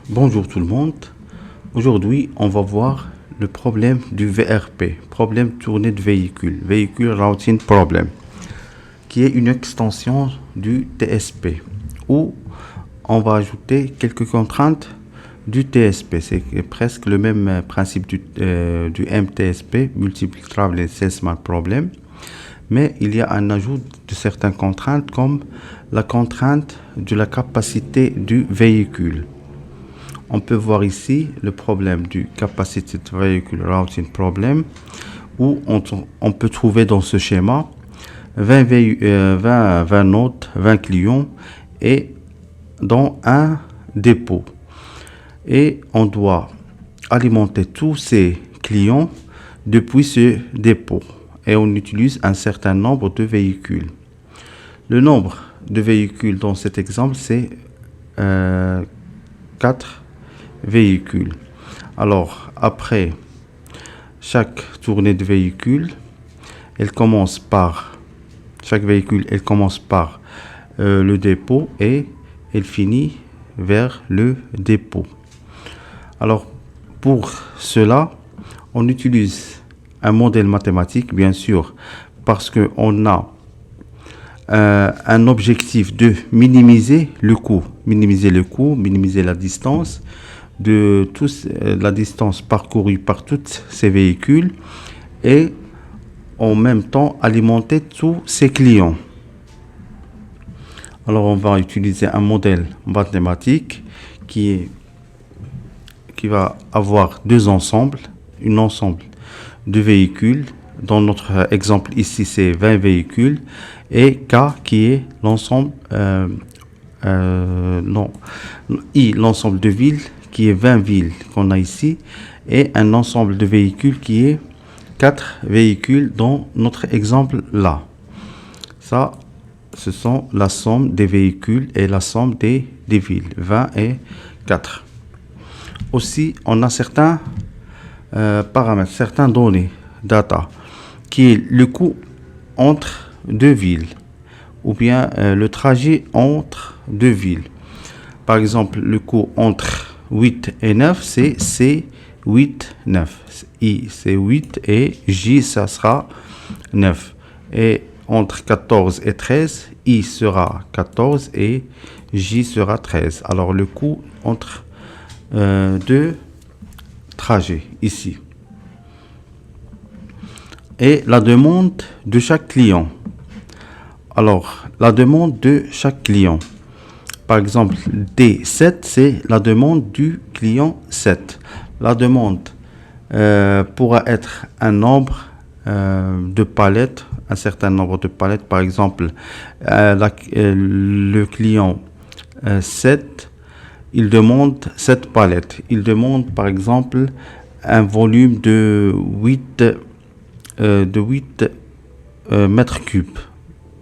Bonjour tout le monde. Aujourd'hui, on va voir le problème du VRP, problème tournée de véhicule, Vehicle Routing Problem, qui est une extension du TSP, où on va ajouter quelques contraintes du TSP. C'est presque le même principe du MTSP, Multiple Travel Salesman Problem, mais il y a un ajout de certaines contraintes comme la contrainte de la capacité du véhicule. On peut voir ici le problème du Capacity Vehicle Routing Problem, où on peut trouver dans ce schéma 20 notes, 20 clients et dans un dépôt. Et on doit alimenter tous ces clients depuis ce dépôt. Et on utilise un certain nombre de véhicules. Le nombre de véhicules dans cet exemple, c'est 4 véhicules. Alors, après chaque tournée de véhicule, chaque véhicule commence par le dépôt et elle finit vers le dépôt. Alors, pour cela, on utilise un modèle mathématique, bien sûr, parce qu'on a un objectif de minimiser le coût, minimiser la distance la distance parcourue par tous ces véhicules et en même temps alimenter tous ces clients. Alors on va utiliser un modèle mathématique qui va avoir deux ensembles, un ensemble de véhicules. Dans notre exemple ici, c'est 20 véhicules et K qui est l'ensemble l'ensemble de villes qui est 20 villes qu'on a ici et un ensemble de véhicules qui est 4 véhicules dans notre exemple là. Ça, ce sont la somme des véhicules et la somme des villes, 20 et 4. Aussi, on a certains paramètres, certaines données, data, qui est le coût entre deux villes ou bien le trajet entre deux villes. Par exemple, le coût entre 8 et 9, c'est C8, 9. I, c'est 8 et J, ça sera 9. Et entre 14 et 13, I sera 14 et J sera 13. Alors, le coût entre deux trajets ici. Et la demande de chaque client. Alors, la demande de chaque client. Par exemple, D7, c'est la demande du client 7. La demande pourra être un nombre de palettes, un certain nombre de palettes. Par exemple, le client 7, il demande 7 palettes. Il demande, par exemple, un volume de 8 mètres cubes.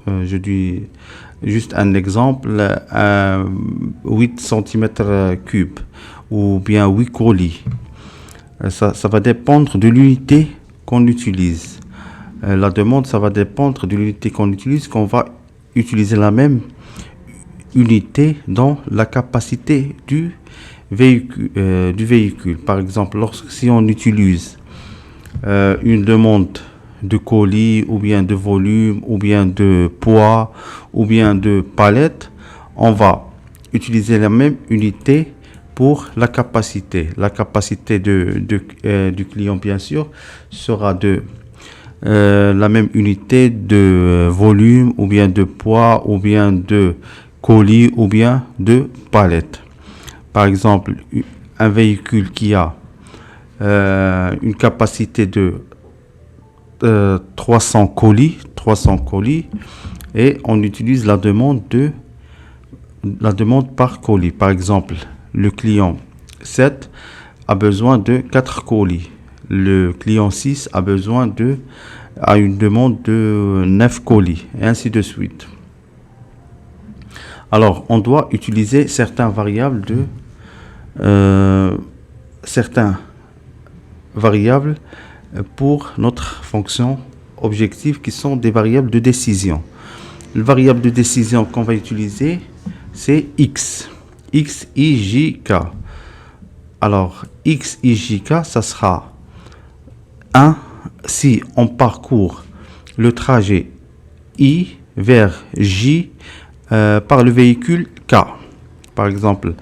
Je dis juste un exemple, 8 cm3 ou bien 8 colis. Ça va dépendre de l'unité qu'on utilise. La demande, ça va dépendre de l'unité qu'on utilise, qu'on va utiliser la même unité dans la capacité du véhicule. Par exemple, si on utilise une demande de colis ou bien de volume ou bien de poids ou bien de palette, on va utiliser la même unité pour la capacité. La capacité du client, bien sûr, sera de la même unité de volume ou bien de poids ou bien de colis ou bien de palette. Par exemple, un véhicule qui a une capacité de 300 colis et on utilise la demande par colis. Par exemple, le client 7 a besoin de 4 colis. Le client 6 a une demande de 9 colis et ainsi de suite. Alors, on doit utiliser certaines variables pour notre fonction objective qui sont des variables de décision. Les variables de décision qu'on va utiliser, c'est X. X, I, J, K. Alors, X, I, J, K, ça sera 1 si on parcourt le trajet I vers J par le véhicule K. Par exemple,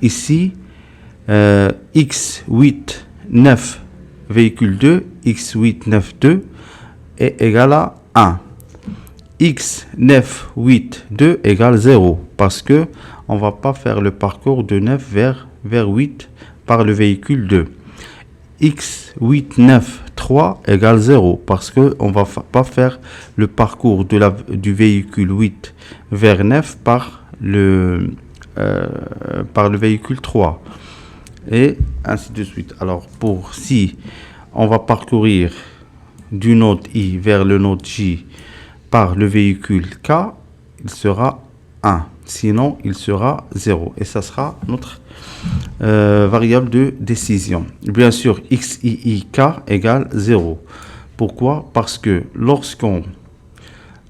ici, X8, 9, véhicule 2, X8, 9, 2 est égal à 1. X, 9, 8, 2 égale 0 parce que on va pas faire le parcours de 9 vers 8 par le véhicule 2. X, 8, 9, 3 égale 0 parce que on va pas faire le parcours du véhicule 8 vers 9 par le véhicule 3 et ainsi de suite. Alors si on va parcourir du node I vers le node J par le véhicule K, il sera 1. Sinon, il sera 0. Et ça sera notre variable de décision. Bien sûr, x, i, k égale 0. Pourquoi? Parce que lorsqu'on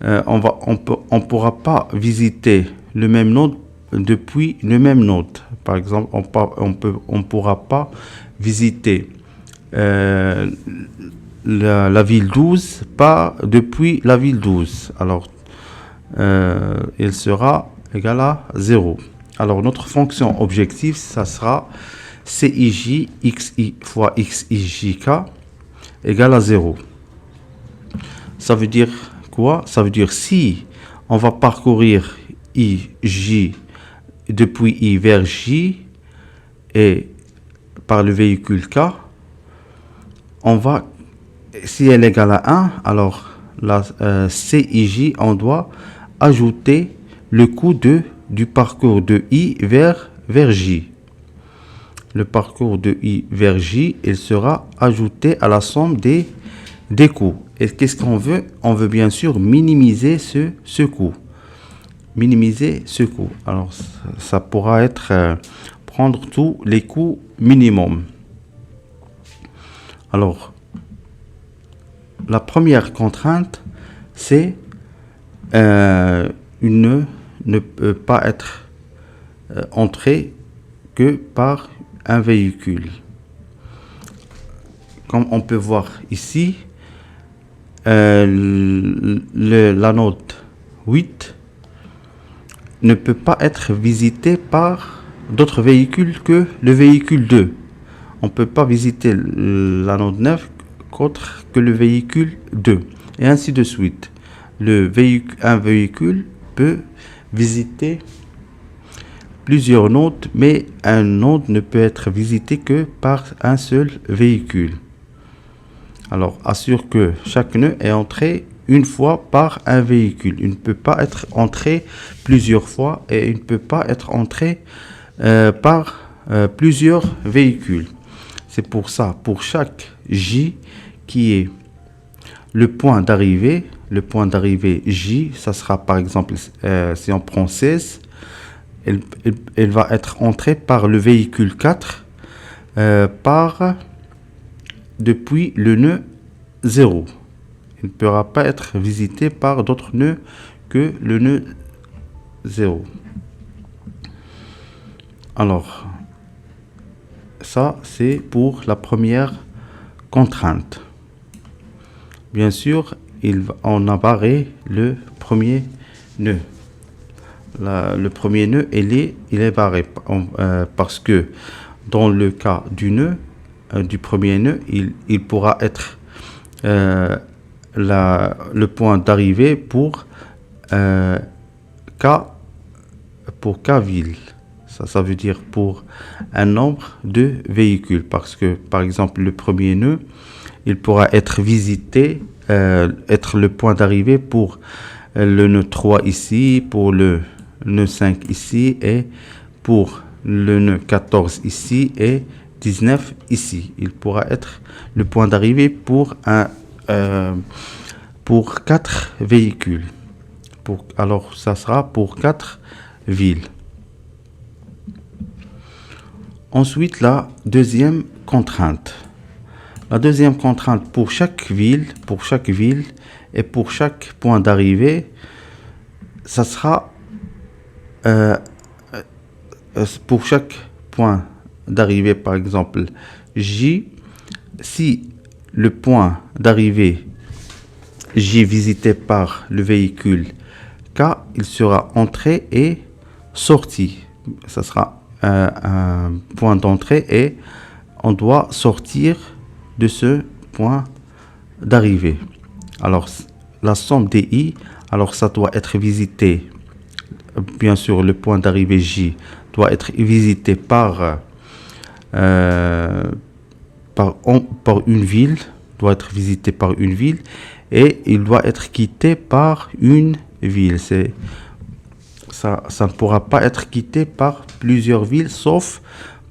on pourra pas visiter le même node depuis le même node. Par exemple, on pourra pas visiter la ville 12 pas depuis la ville 12. Alors, il sera égal à 0. Alors, notre fonction objective, ça sera CIJ xi fois xijk égale à 0. Ça veut dire quoi? Ça veut dire si on va parcourir IJ depuis I vers J et par le véhicule K, on va, si elle est égale à 1, alors la CIJ, on doit ajouter le coût du parcours de I vers J. Le parcours de I vers J, il sera ajouté à la somme des coûts. Et qu'est-ce qu'on veut? On veut bien sûr minimiser ce coût. Minimiser ce coût. Alors, ça pourra être prendre tous les coûts minimum. Alors, la première contrainte, c'est ne peut pas être entrée que par un véhicule. Comme on peut voir ici, la note 8 ne peut pas être visitée par d'autres véhicules que le véhicule 2. On ne peut pas visiter la note 9 qu'autre que le véhicule 2. Et ainsi de suite. Un véhicule peut visiter plusieurs nodes, mais un node ne peut être visité que par un seul véhicule. Alors, assure que chaque nœud est entré une fois par un véhicule. Il ne peut pas être entré plusieurs fois et il ne peut pas être entré par plusieurs véhicules. C'est pour ça, pour chaque J qui est le point d'arrivée J, ça sera par exemple, si on prend 16, elle va être entrée par le véhicule 4 depuis le nœud 0. Il ne pourra pas être visité par d'autres nœuds que le nœud 0. Alors, ça c'est pour la première contrainte. Bien sûr, on a barré le premier nœud. Le premier nœud, il est barré parce que dans le cas du premier nœud, il pourra être le point d'arrivée pour K ville. Ça veut dire pour un nombre de véhicules, parce que par exemple le premier nœud, il pourra être visité, être le point d'arrivée pour le nœud 3 ici, pour le nœud 5 ici et pour le nœud 14 ici et 19 ici. Il pourra être le point d'arrivée pour 4 véhicules. Alors ça sera pour 4 villes. Ensuite, la deuxième contrainte. La deuxième contrainte pour chaque ville et pour chaque point d'arrivée, ça sera euh, pour chaque point d'arrivée, par exemple J, si le point d'arrivée J visité par le véhicule K, il sera entrée et sortie. Ça sera un point d'entrée et on doit sortir de ce point d'arrivée. Alors, la somme des I, alors ça doit être visité. Bien sûr, le point d'arrivée J doit être visité par une ville, doit être visité par une ville, et il doit être quitté par une ville. Ça ne pourra pas être quitté par plusieurs villes, sauf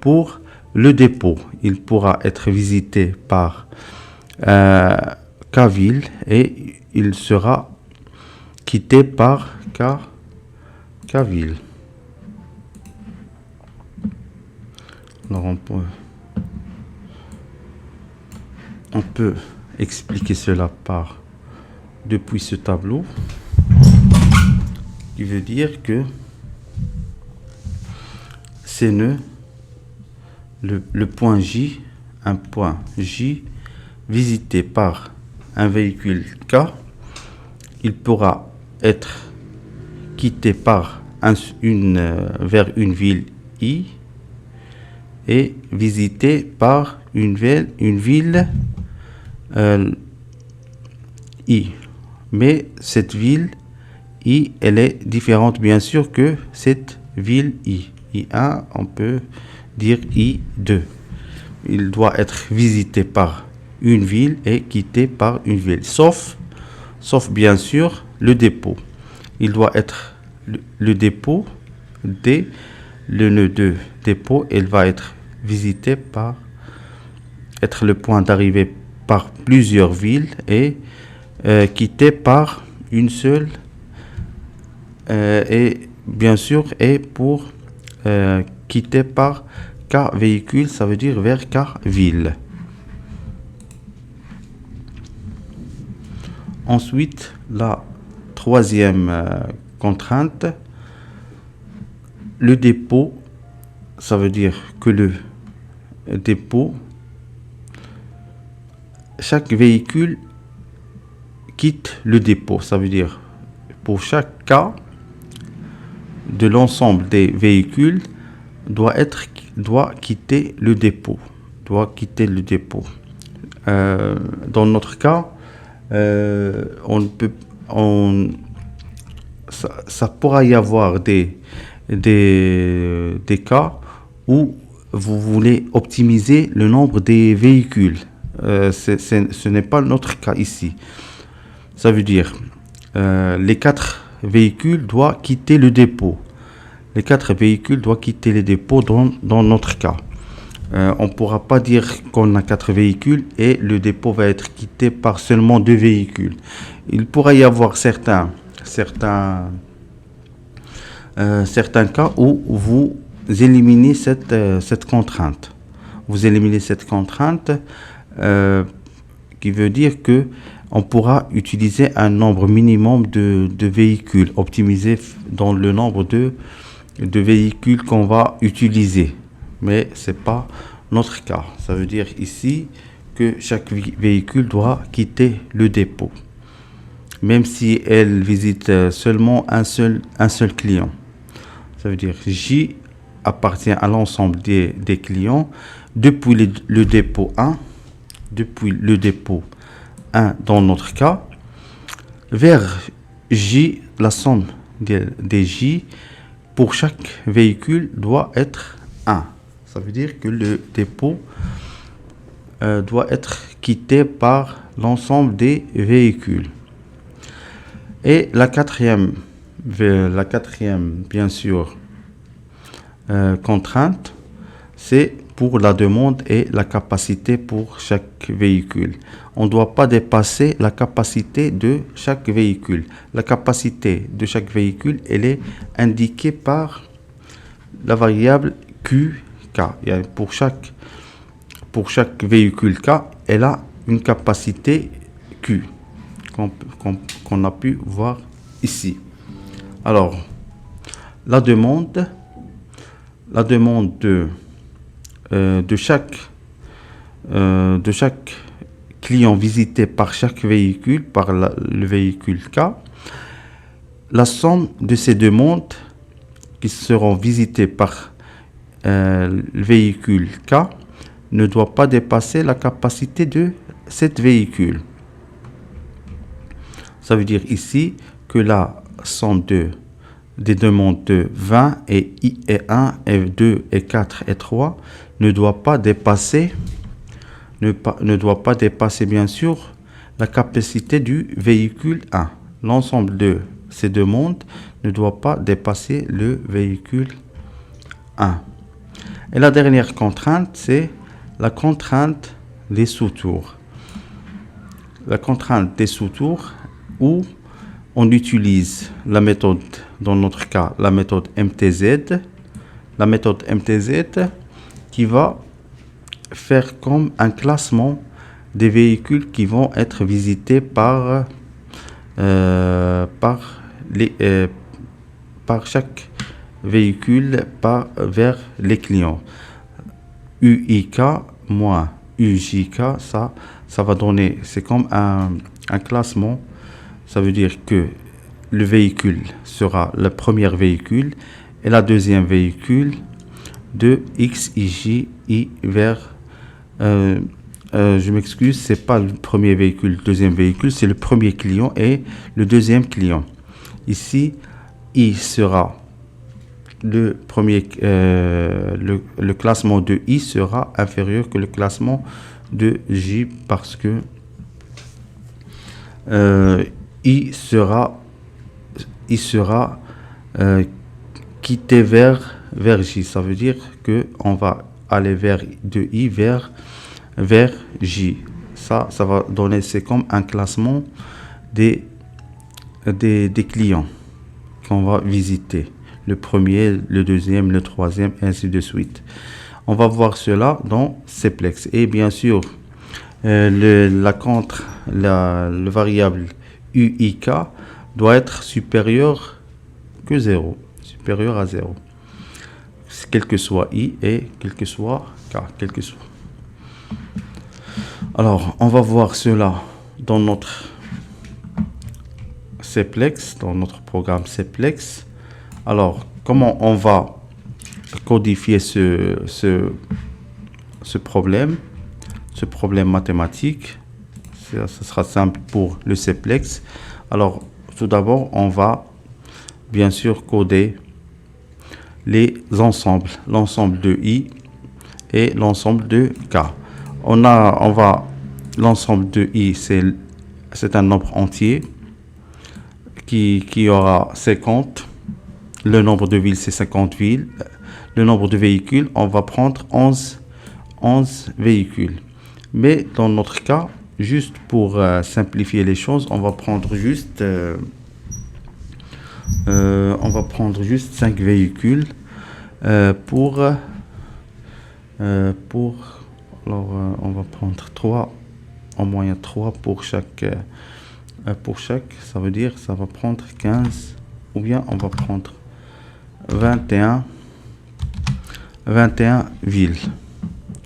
pour le dépôt. Il pourra être visité par K ville et il sera quitté par K ville. Alors on peut expliquer cela depuis ce tableau, qui veut dire que c'est le point J, un point J visité par un véhicule K, il pourra être quitté par vers une ville I et visité par une ville I. Mais cette ville I, elle est différente bien sûr que cette ville I. I1, on peut dire I2. Il doit être visité par une ville et quitté par une ville, sauf bien sûr le dépôt. Il doit être le dépôt D, le nœud de dépôt, il va être visité être le point d'arrivée par plusieurs villes et quitté par une seule et bien sûr et pour quitté par K véhicule, ça veut dire vers K ville. Ensuite, la troisième contrainte, le dépôt, ça veut dire que le dépôt, chaque véhicule quitte le dépôt. Ça veut dire pour chaque cas de l'ensemble des véhicules doit quitter le dépôt. Dans notre cas, ça pourra y avoir des cas où vous voulez optimiser le nombre des véhicules. Ce n'est pas notre cas ici. Ça veut dire les 4 véhicules doivent quitter le dépôt. Les 4 véhicules doivent quitter le dépôt dans notre cas. On ne pourra pas dire qu'on a 4 véhicules et le dépôt va être quitté par seulement 2 véhicules. Il pourra y avoir certains cas où vous éliminez cette contrainte. Vous éliminez cette contrainte qui veut dire que on pourra utiliser un nombre minimum de véhicules, optimiser dans le nombre de véhicules qu'on va utiliser. Mais ce n'est pas notre cas. Ça veut dire ici que chaque véhicule doit quitter le dépôt, même si elle visite seulement un seul client. Ça veut dire J appartient à l'ensemble des clients depuis le dépôt 1, dans notre cas, vers J, la somme des J pour chaque véhicule doit être 1. Ça veut dire que le dépôt doit être quitté par l'ensemble des véhicules. Et la quatrième bien sûr, contrainte, c'est pour la demande et la capacité pour chaque véhicule. On ne doit pas dépasser la capacité de chaque véhicule. La capacité de chaque véhicule, elle est indiquée par la variable QK. Pour chaque véhicule K, elle a une capacité Q, qu'on a pu voir ici. Alors, la demande de chaque client visité par chaque véhicule, par le véhicule K, la somme de ces demandes qui seront visitées par le véhicule K ne doit pas dépasser la capacité de cet véhicule. Ça veut dire ici que la somme des demandes de 20 et I et 1 et 2 et 4 et 3 ne doit pas dépasser bien sûr la capacité du véhicule 1. L'ensemble de ces demandes ne doit pas dépasser le véhicule 1. Et la dernière contrainte, c'est la contrainte des sous-tours. La contrainte des sous-tours où on utilise la méthode, dans notre cas, la méthode MTZ. La méthode MTZ qui va faire comme un classement des véhicules qui vont être visités par chaque véhicule vers les clients. UIK moins UJK, ça va donner, c'est comme un classement. Ça veut dire que le véhicule sera le premier véhicule et la deuxième véhicule de XIJ vers je m'excuse, c'est pas le premier véhicule, le deuxième véhicule, c'est le premier client et le deuxième client. Ici, I sera le premier, le classement de I sera inférieur que le classement de J parce que I sera quitté vers J. Ça veut dire que on va aller de I vers J. Ça va donner, c'est comme un classement des clients qu'on va visiter. Le premier, le deuxième, le troisième, et ainsi de suite. On va voir cela dans Cplex. Et bien sûr, le variable UIK doit être supérieur que 0. Supérieur à 0. Quel que soit I et quel que soit K. Quel que soit. Alors, on va voir cela dans notre Cplex, dans notre programme Cplex. Alors, comment on va codifier ce problème mathématique? Ce sera simple pour le Cplex. Alors, tout d'abord, on va bien sûr coder les ensembles, l'ensemble de I et l'ensemble de K. L'ensemble de I, c'est un nombre entier qui aura 50. Le nombre de villes, c'est 50 villes. Le nombre de véhicules, on va prendre 11 véhicules. Mais dans notre cas, juste pour simplifier les choses, on va prendre juste 5 véhicules alors on va prendre 3, en moyenne 3 pour chaque, ça veut dire ça va prendre 15, ou bien on va prendre 21 villes.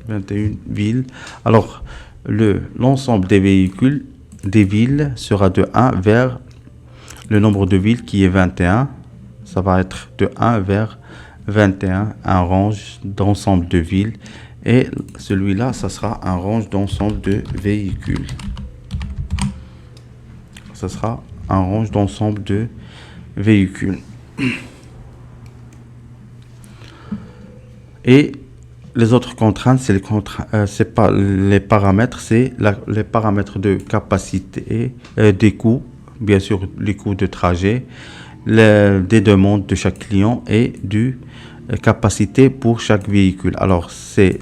21 villes. Alors, l'ensemble des véhicules, des villes, sera de 1 vers le nombre de villes qui est 21. Ça va être de 1 vers 21, un range d'ensemble de villes. Et celui-là, ça sera un range d'ensemble de véhicules. Ça sera un range d'ensemble de véhicules. Et les autres contraintes, c'est pas les paramètres, c'est les paramètres de capacité, des coûts, bien sûr les coûts de trajet, des demandes de chaque client et du capacité pour chaque véhicule. Alors c'est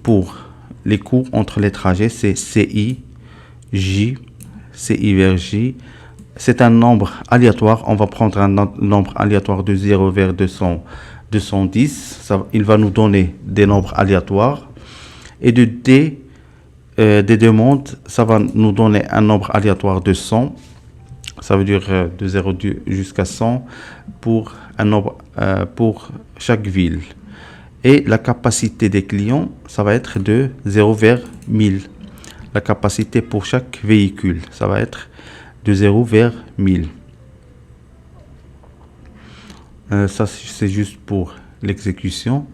pour les coûts entre les trajets, c'est CI vers J. C'est un nombre aléatoire. On va prendre un nombre aléatoire de 0 vers 210, il va nous donner des nombres aléatoires. Et des demandes, ça va nous donner un nombre aléatoire de 100. ça veut dire de 0 jusqu'à 100 pour un nombre pour chaque ville. Et la capacité des clients, ça va être de 0 vers 1000. La capacité pour chaque véhicule, ça va être de 0 vers 1000. Ça, c'est juste pour l'exécution.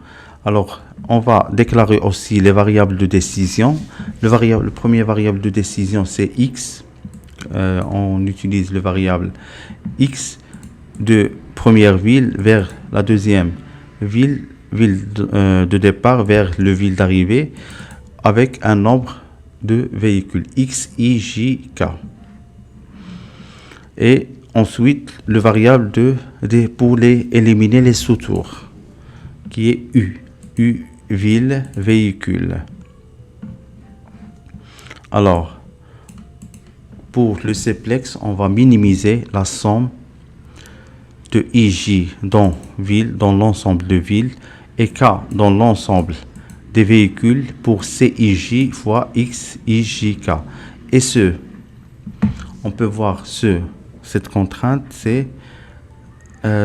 Alors, on va déclarer aussi les variables de décision. Le premier variable de décision, c'est X. On utilise le variable X de première ville vers la deuxième ville de départ vers le ville d'arrivée avec un nombre de véhicules X, Y, J, K. Et ensuite, le variable pour éliminer les sous-tours, qui est U. U, ville, véhicule. Alors, pour le Cplex, on va minimiser la somme de IJ dans ville, dans l'ensemble de villes, et K dans l'ensemble des véhicules pour CIJ fois XIJK. Et on peut voir cette contrainte, c'est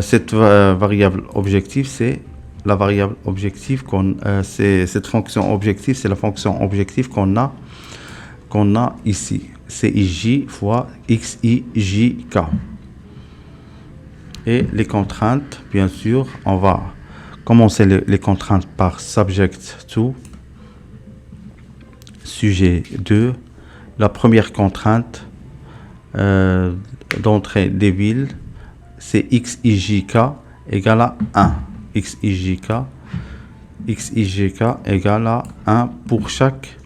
cette variable objective, c'est la variable objective cette fonction objective, c'est la fonction objective qu'on a ici. CIJ fois XIJK. Et les contraintes, bien sûr, on va commencer les contraintes par subject to, sujet 2. La première contrainte d'entrée des villes, c'est XIJK égale à 1. XIJK égale à 1 pour chaque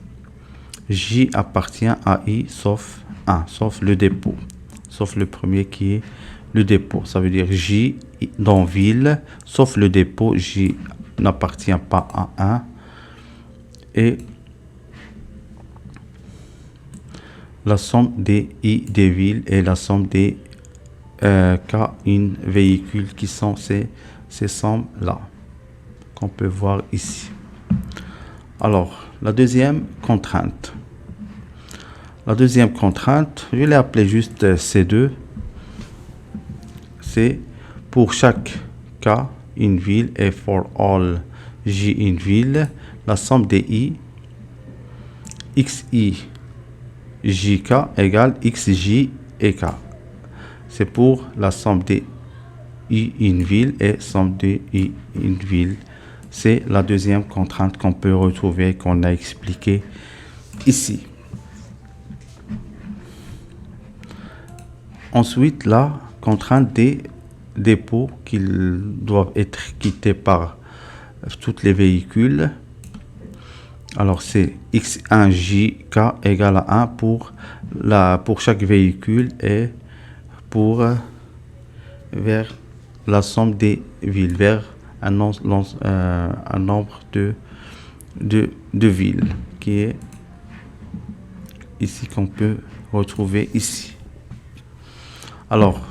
J appartient à I sauf 1, sauf le dépôt, sauf le premier qui est le dépôt. Ça veut dire J dans ville, sauf le dépôt, J n'appartient pas à 1. Et la somme des I des villes et la somme des K in véhicules qui sont ces sommes-là qu'on peut voir ici. Alors, la deuxième contrainte. La deuxième contrainte, je l'ai appelée juste C2. C'est pour chaque K in ville et for all J in ville, la somme des I, XI, JK égale XJ et K. C'est pour la somme des I in ville et somme des I in ville. C'est la deuxième contrainte qu'on peut retrouver, qu'on a expliqué ici. Ensuite, la contrainte des dépôts qui doivent être quittés par tous les véhicules. Alors, c'est X1JK égale à 1 pour chaque véhicule et vers la somme des villes, vers un nombre de villes qui est ici, qu'on peut retrouver ici. Alors,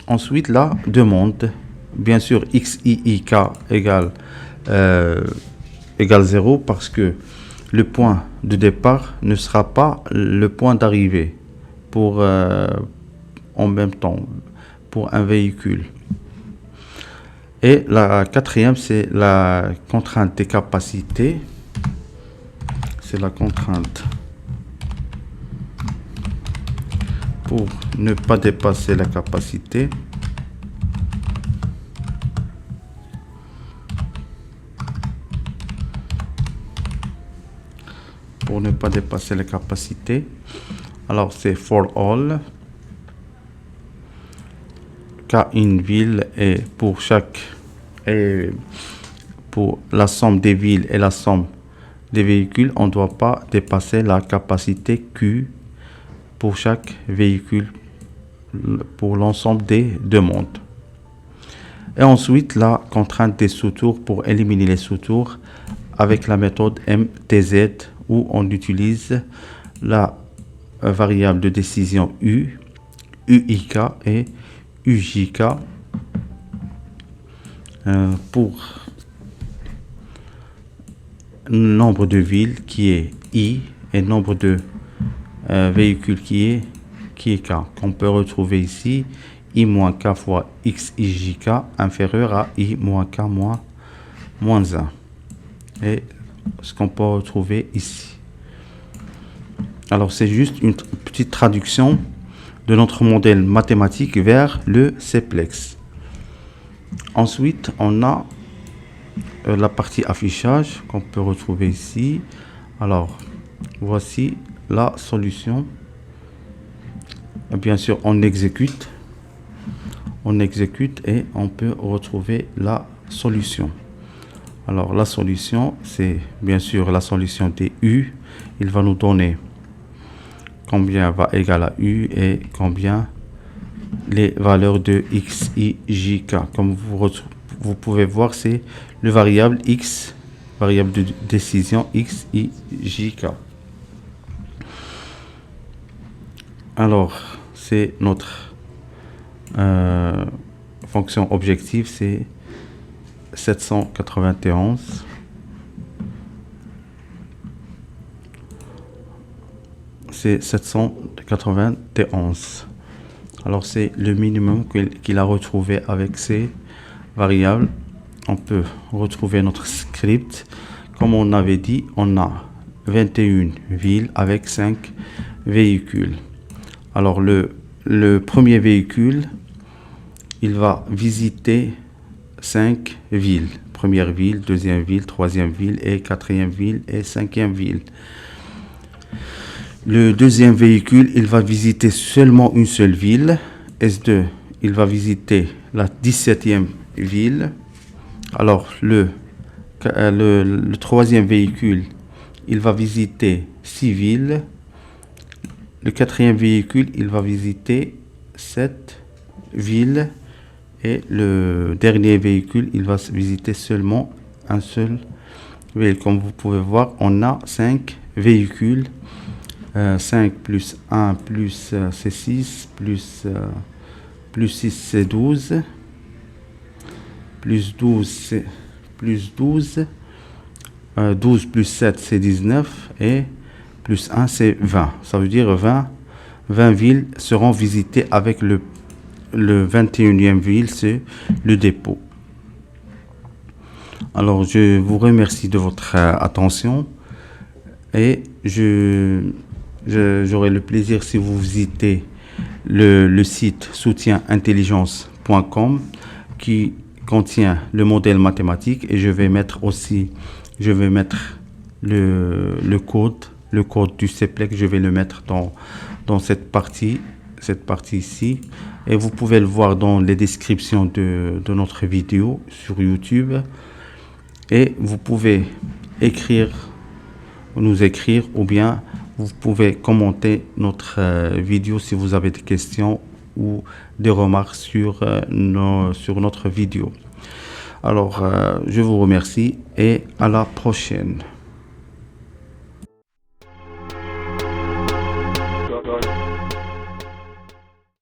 ensuite, la demande, bien sûr, XIIK égale 0 parce que le point de départ ne sera pas le point d'arrivée en même temps pour un véhicule. Et la quatrième, c'est la contrainte des capacités. C'est la contrainte pour ne pas dépasser la capacité. Pour ne pas dépasser la capacité. Alors, c'est for all. K in ville et pour la somme des villes et la somme des véhicules, on ne doit pas dépasser la capacité Q pour chaque véhicule pour l'ensemble des demandes. Et ensuite, la contrainte des sous-tours pour éliminer les sous-tours avec la méthode MTZ où on utilise la variable de décision U, UIK et UJK pour nombre de villes qui est I et nombre de véhicules qui est qui est K, qu'on peut retrouver ici, I moins K fois X IJK inférieur à I moins K moins 1. Et ce qu'on peut retrouver ici. Alors, c'est juste une petite traduction de notre modèle mathématique vers le Simplex. Ensuite, on a la partie affichage qu'on peut retrouver ici. Alors, voici la solution. Et bien sûr, on exécute et on peut retrouver la solution. Alors, la solution, c'est bien sûr la solution des U. Il va nous donner combien va égal à U et combien les valeurs de X, Y, J, K. Comme vous pouvez voir, c'est le variable X, variable de décision X, Y, J, K. Alors, c'est notre fonction objective, c'est 791. C'est 791. Alors, c'est le minimum qu'il a retrouvé avec ces variables. On peut retrouver notre script. Comme on avait dit, on a 21 villes avec 5 véhicules. Alors, le premier véhicule, il va visiter 5 villes. Première ville, deuxième ville, troisième ville et quatrième ville et cinquième ville. Le deuxième véhicule, il va visiter seulement une seule ville. S2, il va visiter la 17e ville. Alors, le troisième véhicule, il va visiter 6 villes. Le quatrième véhicule, il va visiter 7 villes. Et le dernier véhicule, il va visiter seulement un seul ville. Comme vous pouvez voir, on a 5 véhicules. 5 plus 1 plus c'est 6, plus 6 c'est 12, plus 12 c'est plus 12, 12 plus 7 c'est 19 et plus 1 c'est 20. Ça veut dire 20 villes seront visitées avec le 21e ville, c'est le dépôt. Alors, je vous remercie de votre attention et j'aurai le plaisir si vous visitez le site soutienintelligence.com qui contient le modèle mathématique et je vais mettre le code du Simplex, je vais le mettre dans cette partie ici et vous pouvez le voir dans les descriptions de notre vidéo sur YouTube et vous pouvez nous écrire ou bien vous pouvez commenter notre vidéo si vous avez des questions ou des remarques sur notre vidéo. Alors, je vous remercie et à la prochaine.